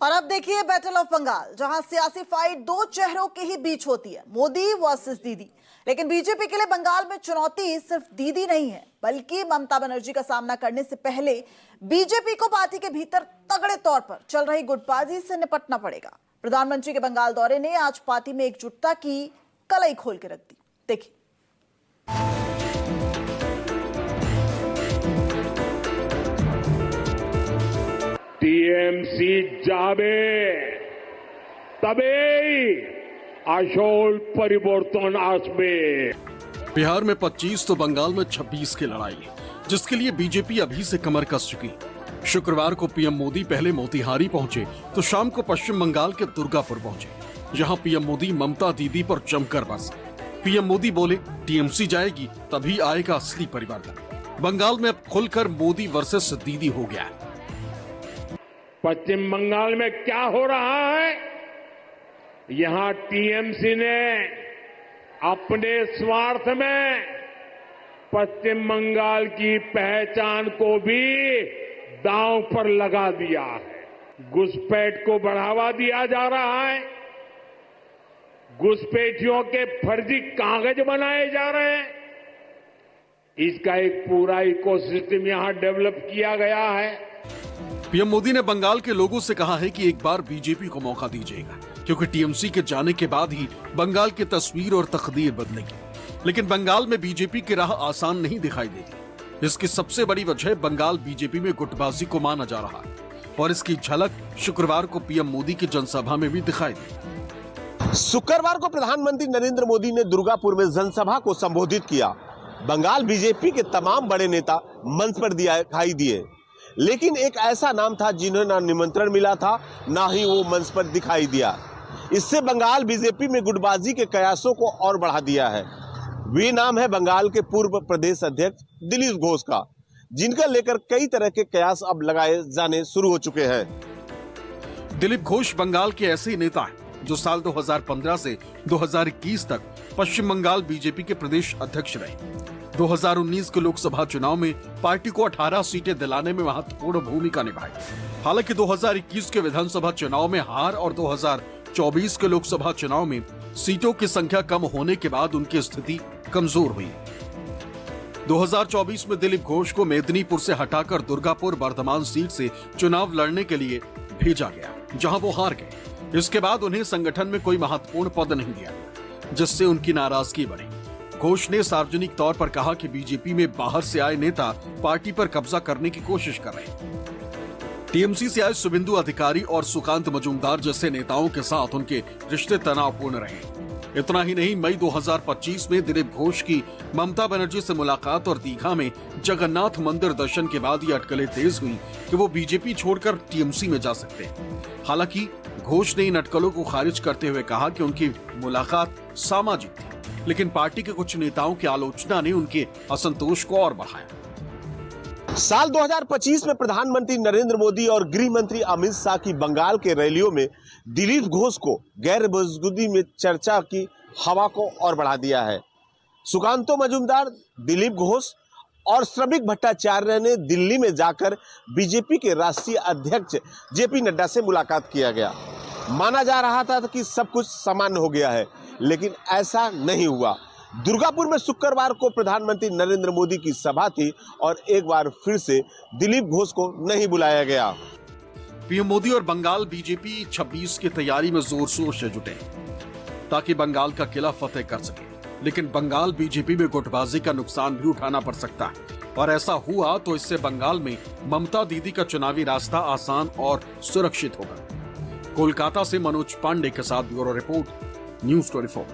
और अब देखिए बैटल ऑफ बंगाल, जहां सियासी फाइट दो चेहरों के ही बीच होती है, मोदी वर्सेस दीदी। लेकिन बीजेपी के लिए बंगाल में चुनौती सिर्फ दीदी नहीं है, बल्कि ममता बनर्जी का सामना करने से पहले बीजेपी को पार्टी के भीतर तगड़े तौर पर चल रही गुटबाजी से निपटना पड़ेगा। प्रधानमंत्री के बंगाल दौरे ने आज पार्टी में एकजुटता की कलई खोल के रख दी। देखिए। टीएमसी যাবে তবেই আসল পরিবর্তन আসবে। बिहार में 25 तो बंगाल में 26 की लड़ाई, जिसके लिए बीजेपी अभी से कमर कस चुकी। शुक्रवार को पीएम मोदी पहले मोतिहारी पहुंचे तो शाम को पश्चिम बंगाल के दुर्गापुर पहुंचे। यहां पीएम मोदी ममता दीदी पर जमकर बरसे। पीएम मोदी बोले, टीएमसी जाएगी तभी आएगा असली परिवर्तन। बंगाल में अब खुलकर मोदी वर्सेस दीदी हो गया है। पश्चिम बंगाल में क्या हो रहा है? यहां टीएमसी ने अपने स्वार्थ में पश्चिम बंगाल की पहचान को भी दांव पर लगा दिया है। घुसपैठ को बढ़ावा दिया जा रहा है। घुसपैठियों के फर्जी कागज बनाए जा रहे हैं। इसका एक पूरा इकोसिस्टम यहां डेवलप किया गया है। पीएम मोदी ने बंगाल के लोगों से कहा है कि एक बार बीजेपी को मौका दीजिएगा, क्योंकि टीएमसी के जाने के बाद ही बंगाल की तस्वीर और तकदीर बदलेगी। लेकिन बंगाल में बीजेपी की राह आसान नहीं दिखाई देती। इसकी सबसे बड़ी वजह बंगाल बीजेपी में गुटबाजी को माना जा रहा है, और इसकी झलक शुक्रवार को पीएम मोदी की जनसभा में भी दिखाई दी। शुक्रवार को प्रधानमंत्री नरेंद्र मोदी ने दुर्गापुर में जनसभा को संबोधित किया। बंगाल बीजेपी के तमाम बड़े नेता मंच पर दिखाई दिए, लेकिन एक ऐसा नाम था जिन्हें ना निमंत्रण मिला था, ना ही वो मंच पर दिखाई दिया। इससे बंगाल बीजेपी में गुटबाजी के कयासों को और बढ़ा दिया है। वे नाम है बंगाल के पूर्व प्रदेश अध्यक्ष दिलीप घोष का, जिनका लेकर कई तरह के कयास अब लगाए जाने शुरू हो चुके हैं। दिलीप घोष बंगाल के ऐसे नेता हैं जो साल 2015 से 2021 तक पश्चिम बंगाल बीजेपी के प्रदेश अध्यक्ष रहे। 2019 के लोकसभा चुनाव में पार्टी को 18 सीटें दिलाने में महत्वपूर्ण भूमिका निभाई। हालांकि 2021 के विधानसभा चुनाव में हार और 2024 के लोकसभा चुनाव में सीटों की संख्या कम होने के बाद उनकी स्थिति कमजोर हुई। 2024 में दिलीप घोष को मेदिनीपुर से हटाकर दुर्गापुर वर्धमान सीट से चुनाव लड़ने के लिए भेजा गया, जहां वो हार गए। इसके बाद उन्हें संगठन में कोई महत्वपूर्ण पद नहीं दिया गया, जिससे उनकी नाराजगी बढ़ी। घोष ने सार्वजनिक तौर पर कहा कि बीजेपी में बाहर से आए नेता पार्टी पर कब्जा करने की कोशिश कर रहे हैं। टीएमसी से आए शुभेंदु अधिकारी और सुकांत मजूमदार जैसे नेताओं के साथ उनके रिश्ते तनावपूर्ण रहे। इतना ही नहीं, मई 2025 में दिलीप घोष की ममता बनर्जी से मुलाकात और दीघा में जगन्नाथ मंदिर दर्शन के बाद ये अटकलें तेज हुई कि वो बीजेपी छोड़कर टीएमसी में जा सकते हैं। हालांकि घोष ने इन अटकलों को खारिज करते हुए कहा कि उनकी मुलाकात सामाजिक थी, लेकिन पार्टी के कुछ नेताओं की आलोचना ने उनके असंतोष को और बढ़ाया। साल 2025 में प्रधानमंत्री नरेंद्र मोदी और गृह मंत्री अमित शाह की बंगाल के रैलियों में दिलीप घोष को गैर मौजूदगी में चर्चा की हवा को और बढ़ा दिया है। सुकांतो मजूमदार, दिलीप घोष और श्रमिक भट्टाचार्य ने दिल्ली में जाकर बीजेपी के राष्ट्रीय अध्यक्ष जेपी नड्डा से मुलाकात किया गया। माना जा रहा था कि सब कुछ सामान्य हो गया है, लेकिन ऐसा नहीं हुआ। दुर्गापुर में शुक्रवार को प्रधानमंत्री नरेंद्र मोदी की सभा थी और एक बार फिर से दिलीप घोष को नहीं बुलाया गया। पीएम मोदी और बंगाल बीजेपी 26 की तैयारी में जोर शोर से जुटे ताकि बंगाल का किला फतेह कर सके। लेकिन बंगाल बीजेपी में गुटबाजी का नुकसान भी उठाना पड़ सकता है, और ऐसा हुआ तो इससे बंगाल में ममता दीदी का चुनावी रास्ता आसान और सुरक्षित होगा। कोलकाता से मनोज पांडे के साथ ब्यूरो रिपोर्ट, न्यूज़ 24।